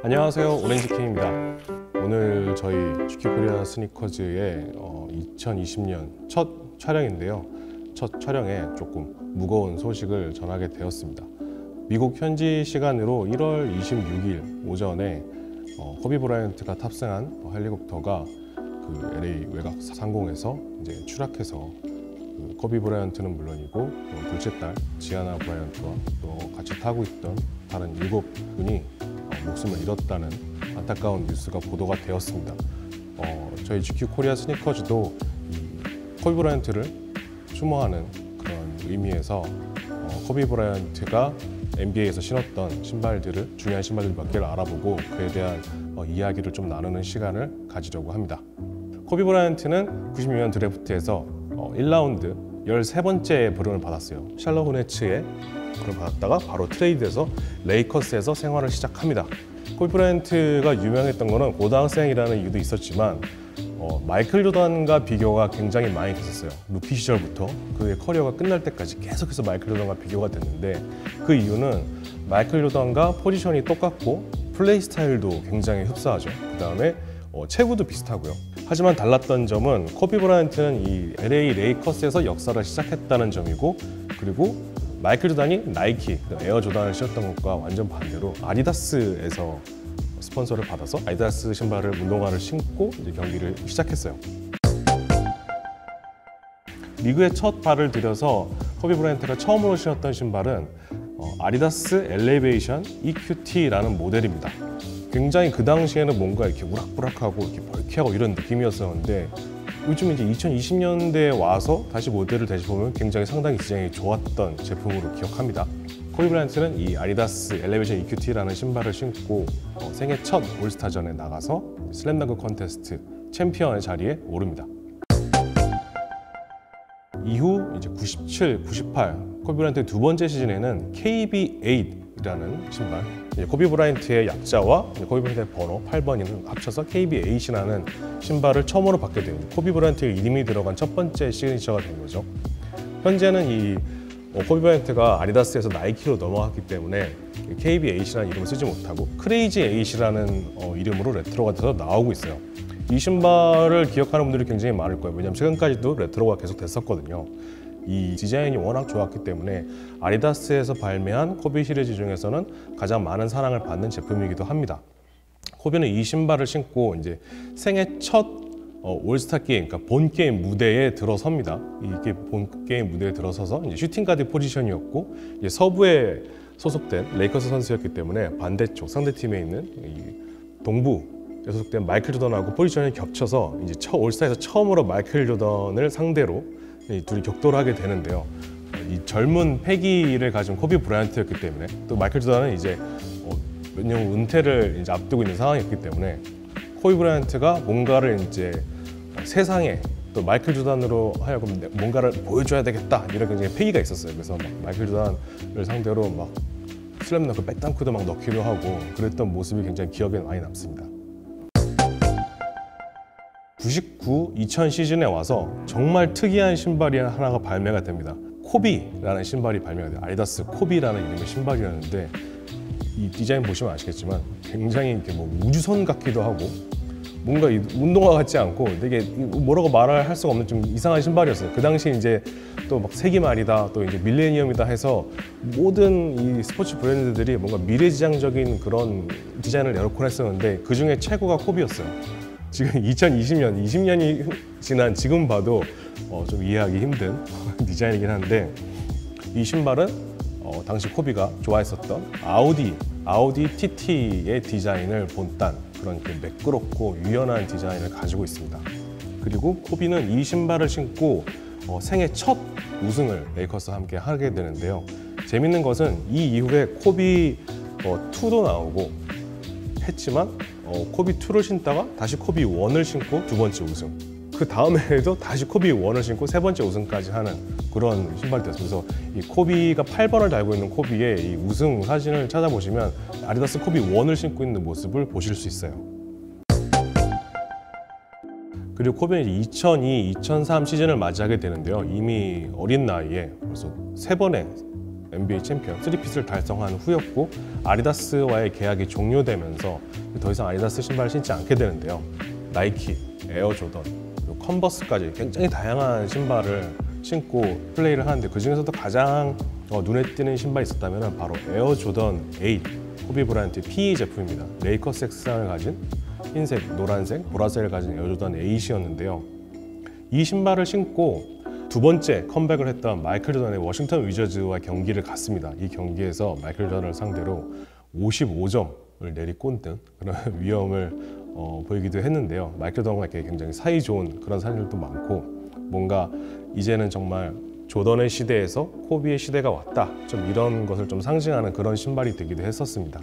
안녕하세요, 오렌지킹입니다. 오늘 저희 GQ 코리아 스니커즈의 2020년 첫 촬영인데요. 첫 촬영에 조금 무거운 소식을 전하게 되었습니다. 미국 현지 시간으로 1월 26일 오전에 코비 브라이언트가 탑승한 헬리콥터가 그 LA 외곽 상공에서 이제 추락해서 코비 브라이언트는 물론이고 둘째 딸 지아나 브라이언트와 또 같이 타고 있던 다른 7분이 목숨을 잃었다는 안타까운 뉴스가 보도가 되었습니다. 저희 GQ 코리아 스니커즈도 이 코비 브라이언트를 추모하는 그런 의미에서 코비 브라이언트가 NBA에서 신었던 신발들을 중요한 신발들 몇 개를 알아보고 그에 대한 이야기를 좀 나누는 시간을 가지려고 합니다. 코비 브라이언트는 96년 드래프트에서 1라운드 13번째 부름을 받았어요. 샬럿 호네츠에 부름을 받았다가 바로 트레이드해서 레이커스에서 생활을 시작합니다. 코비 브라이언트가 유명했던 거는 고등학생이라는 이유도 있었지만 마이클 조던과 비교가 굉장히 많이 됐었어요. 루키 시절부터 그의 커리어가 끝날 때까지 계속해서 마이클 조던과 비교가 됐는데 그 이유는 마이클 조던과 포지션이 똑같고 플레이 스타일도 굉장히 흡사하죠. 그 다음에 체구도 비슷하고요. 하지만 달랐던 점은 코비 브라이언트는 이 LA 레이커스에서 역사를 시작했다는 점이고, 그리고 마이클 조던이 나이키, 에어 조던을 신었던 것과 완전 반대로 아디다스에서 스폰서를 받아서 아디다스 신발을 운동화를 신고 이제 경기를 시작했어요. 리그에 첫 발을 들여서 코비 브라이언트가 처음으로 신었던 신발은 아디다스 엘리베이션 EQT라는 모델입니다. 굉장히 그 당시에는 뭔가 이렇게 우락부락하고 이렇게 벌쾌하고 이런 느낌이었었는데 요즘 이제 2020년대에 와서 다시 모델을 다시 보면 굉장히 상당히 디자인이 좋았던 제품으로 기억합니다. 코비 브라이언트는 이 아디다스 엘리베이션 EQT라는 신발을 신고 생애 첫 올스타전에 나가서 슬램덩크 컨테스트 챔피언의 자리에 오릅니다. 이후 이제 97, 98 코비 브라이언트의 두 번째 시즌에는 KB8이라는 신발, 코비 브라이언트의 약자와 코비 브라이언트의 번호 8번을 합쳐서 KB8이라는 신발을 처음으로 받게 돼요. 코비 브라이언트의 이름이 들어간 첫 번째 시그니처가 된 거죠. 현재는 이 코비 브라이언트가 아디다스에서 나이키로 넘어갔기 때문에 KB8이라는 이름을 쓰지 못하고 크레이지 8이라는 이름으로 레트로가 돼서 나오고 있어요. 이 신발을 기억하는 분들이 굉장히 많을 거예요. 왜냐하면 최근까지도 레트로가 계속 됐었거든요. 이 디자인이 워낙 좋았기 때문에 아디다스에서 발매한 코비 시리즈 중에서는 가장 많은 사랑을 받는 제품이기도 합니다. 코비는 이 신발을 신고 이제 생애 첫 올스타 게임, 그러니까 본 게임 무대에 들어섭니다. 이게 본 게임 무대에 들어서서 이제 슈팅 가드 포지션이었고 이제 서부에 소속된 레이커스 선수였기 때문에 반대쪽 상대팀에 있는 이 동부에 소속된 마이클 조던하고 포지션이 겹쳐서 이제 올스타에서 처음으로 마이클 조던을 상대로 둘이 격돌을 하게 되는데요. 이 젊은 패기를 가진 코비 브라이언트였기 때문에 또 마이클 조던은 이제 몇 년 후 은퇴를 이제 앞두고 있는 상황이었기 때문에 코비 브라이언트가 뭔가를 이제 세상에 또 마이클 조던으로 하여금 뭔가를 보여줘야 되겠다 이런 굉장히 패기가 있었어요. 그래서 막 마이클 조던을 상대로 막 슬램덩크 백덩크도 막 넣기도 하고 그랬던 모습이 굉장히 기억에 많이 남습니다. 99, 2000 시즌에 와서 정말 특이한 신발이 하나가 발매가 됩니다. 코비라는 신발이 발매가 돼요. 아디다스 코비라는 이름의 신발이었는데 이 디자인 보시면 아시겠지만 굉장히 이렇게 뭐 우주선 같기도 하고 뭔가 운동화 같지 않고 되게 뭐라고 말할 수가 없는 좀 이상한 신발이었어요. 그 당시 이제 또 막 세기말이다 또 이제 밀레니엄이다 해서 모든 이 스포츠 브랜드들이 뭔가 미래지향적인 그런 디자인을 내놓곤 했었는데 그 중에 최고가 코비였어요. 지금 2020년, 20년이 지난 지금 봐도 좀 이해하기 힘든 디자인이긴 한데 이 신발은 당시 코비가 좋아했었던 아우디 TT의 디자인을 본딴 그런 매끄럽고 유연한 디자인을 가지고 있습니다. 그리고 코비는 이 신발을 신고 생애 첫 우승을 레이커스와 함께 하게 되는데요. 재밌는 것은 이 이후에 코비 2도 나오고 했지만 코비 2를 신다가 다시 코비 1을 신고 두 번째 우승, 그 다음에도 다시 코비 1을 신고 세 번째 우승까지 하는 그런 신발이 됐어요. 그래서 이 코비가 8번을 달고 있는 코비의 이 우승 사진을 찾아보시면 아디다스 코비 1을 신고 있는 모습을 보실 수 있어요. 그리고 코비는 2002, 2003 시즌을 맞이하게 되는데요. 이미 어린 나이에 벌써 3번의 NBA 챔피언 3핏을 달성한 후였고 아디다스와의 계약이 종료되면서 더 이상 아디다스 신발을 신지 않게 되는데요. 나이키, 에어 조던, 그리고 컨버스까지 굉장히 다양한 신발을 신고 플레이를 하는데 그 중에서도 가장 눈에 띄는 신발이 있었다면 바로 에어 조던 8 코비 브라이언트의 PE 제품입니다. 레이커스 색상을 가진 흰색, 노란색, 보라색을 가진 에어 조던 8이었는데요. 이 신발을 신고 두 번째 컴백을 했던 마이클 조던의 워싱턴 위저즈와 경기를 갔습니다. 이 경기에서 마이클 조던을 상대로 55점을 내리꽂는 그런 위험을 보이기도 했는데요. 마이클 조던과 굉장히 사이 좋은 그런 사진들도 많고 뭔가 이제는 정말 조던의 시대에서 코비의 시대가 왔다. 좀 이런 것을 좀 상징하는 그런 신발이 되기도 했었습니다.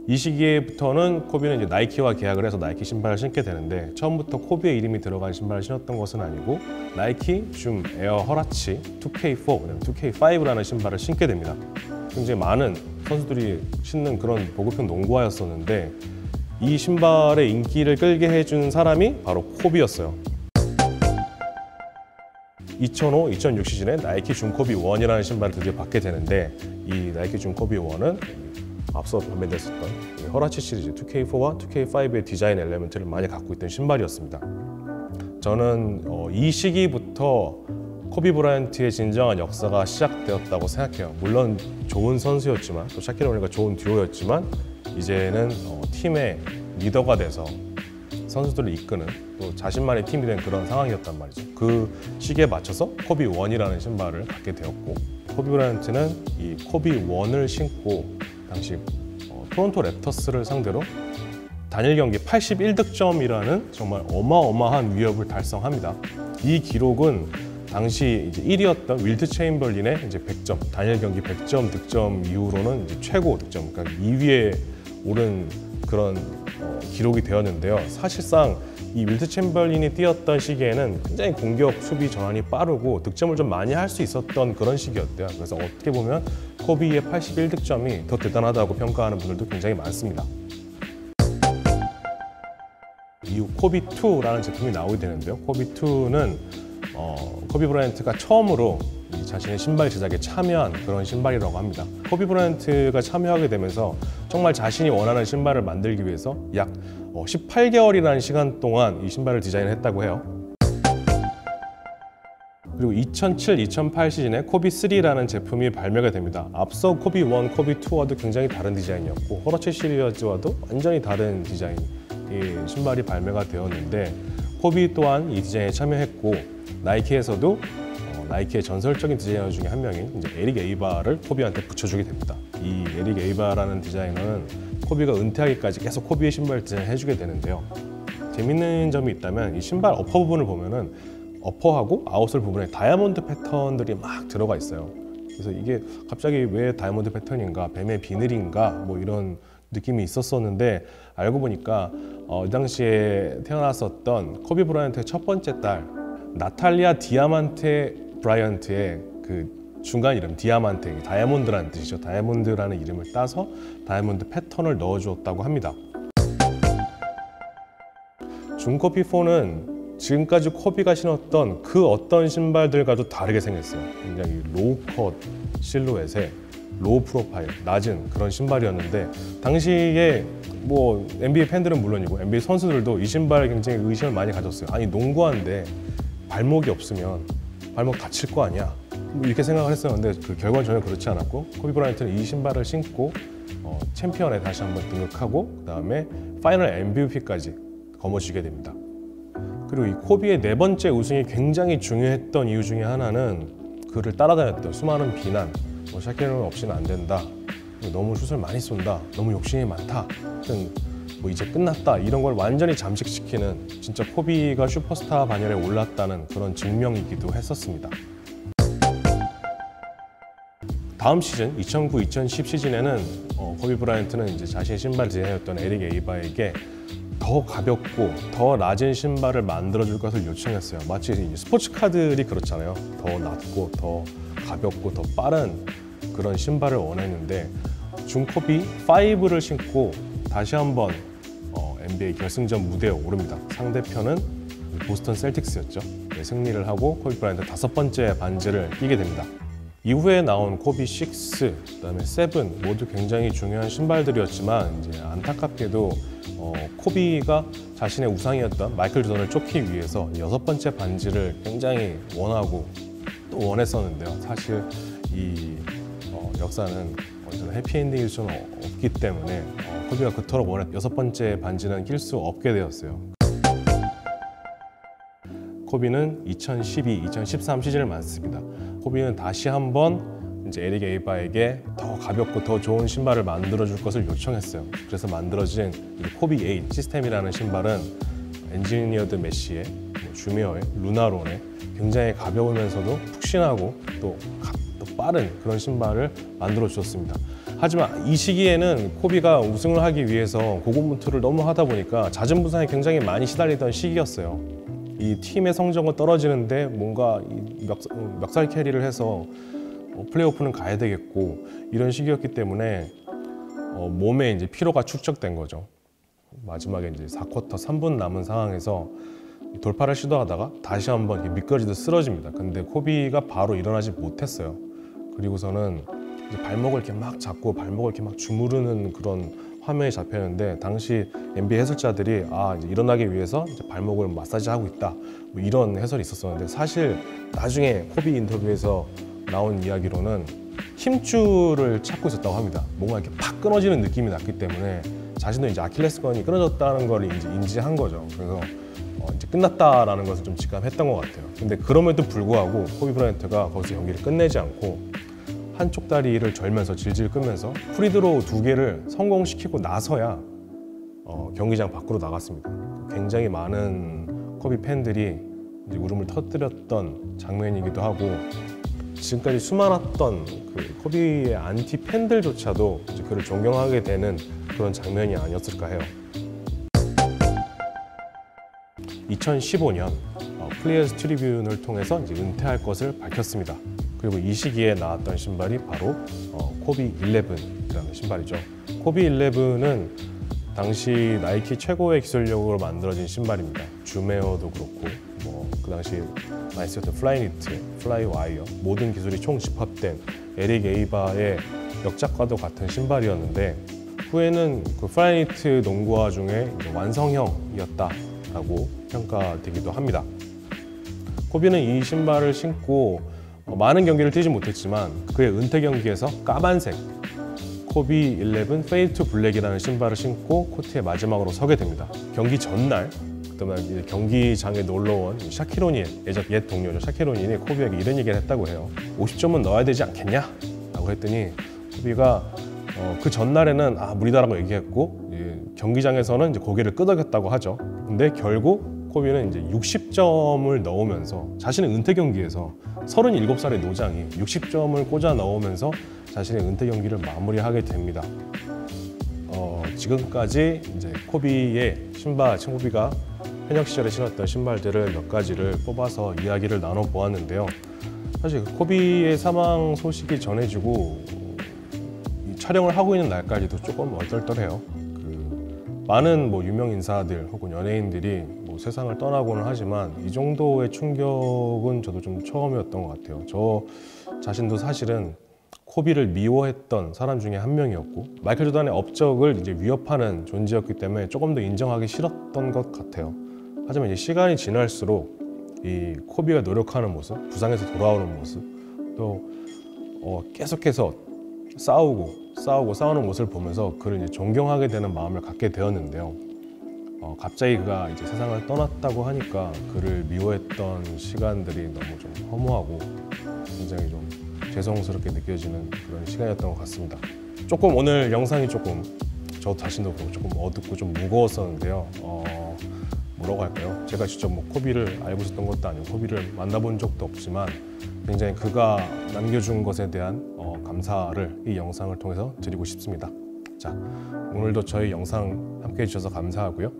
이 시기에부터는 코비는 이제 나이키와 계약을 해서 나이키 신발을 신게 되는데 처음부터 코비의 이름이 들어간 신발을 신었던 것은 아니고 나이키 줌 에어 허라치 2K4, 2K5라는 신발을 신게 됩니다. 굉장히 많은 선수들이 신는 그런 보급형 농구화였었는데 이 신발의 인기를 끌게 해준 사람이 바로 코비였어요. 2005-2006 시즌에 나이키 줌 코비 1이라는 신발을 드디어 받게 되는데 이 나이키 줌 코비 1은 앞서 판매됐었던 허라치 시리즈 2K4와 2K5의 디자인 엘리먼트를 많이 갖고 있던 신발이었습니다. 저는 이 시기부터 코비 브라이언트의 진정한 역사가 시작되었다고 생각해요. 물론 좋은 선수였지만 또 샤킬 오닐과 좋은 듀오였지만 이제는 팀의 리더가 돼서 선수들을 이끄는 또 자신만의 팀이 된 그런 상황이었단 말이죠. 그 시기에 맞춰서 코비 1이라는 신발을 갖게 되었고 코비 브라이언트는 이 코비 1을 신고 당시 토론토 랩터스를 상대로 단일 경기 81득점이라는 정말 어마어마한 위협을 달성합니다. 이 기록은 당시 이제 1위였던 윌트 체인벌린의 이제 100점, 단일 경기 100점 득점 이후로는 이제 최고 득점, 그러니까 2위에 오른 그런 기록이 되었는데요. 사실상 이 윌트 체인벌린이 뛰었던 시기에는 굉장히 공격 수비 전환이 빠르고 득점을 좀 많이 할 수 있었던 그런 시기였대요. 그래서 어떻게 보면 코비의 81득점이 더 대단하다고 평가하는 분들도 굉장히 많습니다. 이후 코비2라는 제품이 나오게 되는데요. 코비2는 코비 브라이언트가 처음으로 자신의 신발 제작에 참여한 그런 신발이라고 합니다. 코비 브라이언트가 참여하게 되면서 정말 자신이 원하는 신발을 만들기 위해서 약 18개월이라는 시간 동안 이 신발을 디자인했다고 해요. 그리고 2007-2008 시즌에 코비3라는 제품이 발매가 됩니다. 앞서 코비1, 코비2와도 굉장히 다른 디자인이었고 허러치 시리즈와도 완전히 다른 디자인의 신발이 발매가 되었는데 코비 또한 이 디자인에 참여했고 나이키에서도 나이키의 전설적인 디자이너 중에 한 명인 이제 에릭 에이바를 코비한테 붙여주게 됩니다. 이 에릭 에이바라는 디자이너는 코비가 은퇴하기까지 계속 코비의 신발을 디자인해주게 되는데요. 재밌는 점이 있다면 이 신발 어퍼 부분을 보면은 어퍼하고 아웃솔 부분에 다이아몬드 패턴들이 막 들어가 있어요. 그래서 이게 갑자기 왜 다이아몬드 패턴인가, 뱀의 비늘인가 뭐 이런 느낌이 있었었는데 알고 보니까 이 당시에 태어났었던 코비 브라이언트의 첫 번째 딸 나탈리아 디아만테 브라이언트의 그 중간 이름 디아만테, 다이아몬드라는 뜻이죠. 다이아몬드라는 이름을 따서 다이아몬드 패턴을 넣어주었다고 합니다. 줌코비4는 지금까지 코비가 신었던 그 어떤 신발들과도 다르게 생겼어요. 굉장히 로우컷 실루엣에 로우 프로파일, 낮은 그런 신발이었는데 당시에 뭐 NBA 팬들은 물론이고 NBA 선수들도 이 신발에 굉장히 의심을 많이 가졌어요. 아니 농구화인데 발목이 없으면 발목 다칠 거 아니야? 뭐 이렇게 생각을 했었는데 그 결과는 전혀 그렇지 않았고 코비 브라이언트는 이 신발을 신고 챔피언에 다시 한번 등극하고 그 다음에 파이널 MVP까지 거머쥐게 됩니다. 그리고 이 코비의 네 번째 우승이 굉장히 중요했던 이유 중에 하나는 그를 따라다녔던 수많은 비난, 샤킬은 없이는 안 된다, 너무 슛을 많이 쏜다, 너무 욕심이 많다, 뭐 이제 끝났다 이런 걸 완전히 잠식시키는 진짜 코비가 슈퍼스타 반열에 올랐다는 그런 증명이기도 했었습니다. 다음 시즌 2009-2010 시즌에는 코비 브라이언트는 이제 자신의 신발 디자이너였던 에릭 에이바에게 더 가볍고 더 낮은 신발을 만들어줄 것을 요청했어요. 마치 스포츠카들이 그렇잖아요. 더 낮고 더 가볍고 더 빠른 그런 신발을 원했는데 줌코비 5를 신고 다시 한번 NBA 결승전 무대에 오릅니다. 상대편은 보스턴 셀틱스였죠. 승리를 하고 코비 브라이언트 5번째 반지를 끼게 됩니다. 이후에 나온 코비 6, 그다음에 7 모두 굉장히 중요한 신발들이었지만 이제 안타깝게도 코비가 자신의 우상이었던 마이클 조던을 쫓기 위해서 6번째 반지를 굉장히 원하고 또 원했었는데요. 사실 이 역사는 언제나 해피엔딩일 수는 없기 때문에 코비가 그토록 원했던 6번째 반지는 낄 수 없게 되었어요. 코비는 2012, 2013 시즌을 맞습니다. 코비는 다시 한번 이제 에릭 에이바에게 더 가볍고 더 좋은 신발을 만들어줄 것을 요청했어요. 그래서 만들어진 코비 8 시스템이라는 신발은 엔지니어드 메시의, 주미어의, 루나론의 굉장히 가벼우면서도 푹신하고 또 빠른 그런 신발을 만들어 주었습니다. 하지만 이 시기에는 코비가 우승을 하기 위해서 고군분투를 너무 하다 보니까 잦은 부상에 굉장히 많이 시달리던 시기였어요. 이 팀의 성적은 떨어지는데 뭔가 멱살 캐리를 해서 플레이오프는 가야 되겠고 이런 시기였기 때문에 몸에 이제 피로가 축적된 거죠. 마지막에 이제 4쿼터 3분 남은 상황에서 돌파를 시도하다가 다시 한번 미끄러지듯 쓰러집니다. 근데 코비가 바로 일어나지 못했어요. 그리고서는 이제 발목을 이렇게 막 잡고 발목을 이렇게 막 주무르는 그런 화면이 잡혔는데 당시 NBA 해설자들이 이제 일어나기 위해서 이제 발목을 마사지하고 있다 뭐 이런 해설이 있었었는데 사실 나중에 코비 인터뷰에서 나온 이야기로는 힘줄을 찾고 있었다고 합니다. 뭔가 이렇게 팍 끊어지는 느낌이 났기 때문에 자신도 이제 아킬레스건이 끊어졌다는 걸 이제 인지한 거죠. 그래서 이제 끝났다라는 것을 좀 직감했던 것 같아요. 근데 그럼에도 불구하고 코비 브라이언트가 거기서 경기를 끝내지 않고 한쪽 다리를 절면서 질질 끌면서 프리드로우 2개를 성공시키고 나서야 경기장 밖으로 나갔습니다. 굉장히 많은 코비 팬들이 이제 울음을 터뜨렸던 장면이기도 하고 지금까지 수많았던 그 코비의 안티 팬들조차도 이제 그를 존경하게 되는 그런 장면이 아니었을까 해요. 2015년 플레이어스 트리뷴을 통해서 이제 은퇴할 것을 밝혔습니다. 그리고 이 시기에 나왔던 신발이 바로 코비 11이라는 신발이죠. 코비 11은 당시 나이키 최고의 기술력으로 만들어진 신발입니다. 주메어도 그렇고 그 당시 많이 쓰였던 플라이니트, 플라이와이어 모든 기술이 총 집합된 에릭 에이바의 역작과도 같은 신발이었는데 후에는 그 플라이니트 농구화 중에 완성형이었다라고 평가되기도 합니다. 코비는 이 신발을 신고 많은 경기를 뛰지 못했지만 그의 은퇴 경기에서 까만색 코비 11 페이드 투 블랙이라는 신발을 신고 코트의 마지막으로 서게 됩니다. 경기 전날 그다음에 경기장에 놀러온 샤키로니의 옛 동료죠. 샤키로니이 코비에게 이런 얘기를 했다고 해요. 50점은 넣어야 되지 않겠냐? 라고 했더니 코비가 그 전날에는 무리다라고 얘기했고 경기장에서는 이제 고개를 끄덕였다고 하죠. 근데 결국 코비는 이제 60점을 넣으면서 자신의 은퇴 경기에서 37살의 노장이 60점을 꽂아 넣으면서 자신의 은퇴 경기를 마무리하게 됩니다. 지금까지 이제 코비의 신발, 코비가 현역 시절에 신었던 신발들을 몇 가지를 뽑아서 이야기를 나눠보았는데요. 사실 코비의 사망 소식이 전해지고 촬영을 하고 있는 날까지도 조금 얼떨떨해요. 많은 유명 인사들 혹은 연예인들이 세상을 떠나고는 하지만 이 정도의 충격은 저도 좀 처음이었던 것 같아요. 저 자신도 사실은 코비를 미워했던 사람 중에 한 명이었고 마이클 조던의 업적을 이제 위협하는 존재였기 때문에 조금 더 인정하기 싫었던 것 같아요. 하지만 이제 시간이 지날수록 이 코비가 노력하는 모습, 부상에서 돌아오는 모습, 또 계속해서 싸우는 모습을 보면서 그를 이제 존경하게 되는 마음을 갖게 되었는데요. 갑자기 그가 이제 세상을 떠났다고 하니까 그를 미워했던 시간들이 너무 좀 허무하고 굉장히 좀 죄송스럽게 느껴지는 그런 시간이었던 것 같습니다. 조금 오늘 영상이 조금 저 자신도 그렇고 조금 어둡고 좀 무거웠었는데요. 뭐라고 할까요? 제가 직접 코비를 알고 있었던 것도 아니고 코비를 만나본 적도 없지만 굉장히 그가 남겨준 것에 대한 감사를 이 영상을 통해서 드리고 싶습니다. 자, 오늘도 저희 영상 함께 해주셔서 감사하고요.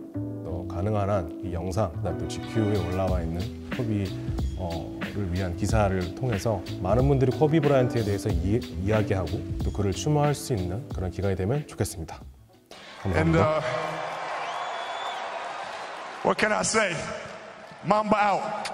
또 가능한 한 이 영상, 그다음 또 GQ에 올라와 있는 코비를 위한 기사를 통해서 많은 분들이 코비 브라이언트에 대해서 이야기하고 또 그를 추모할 수 있는 그런 기간이 되면 좋겠습니다. 감사합니다. What can I say? Mamba out.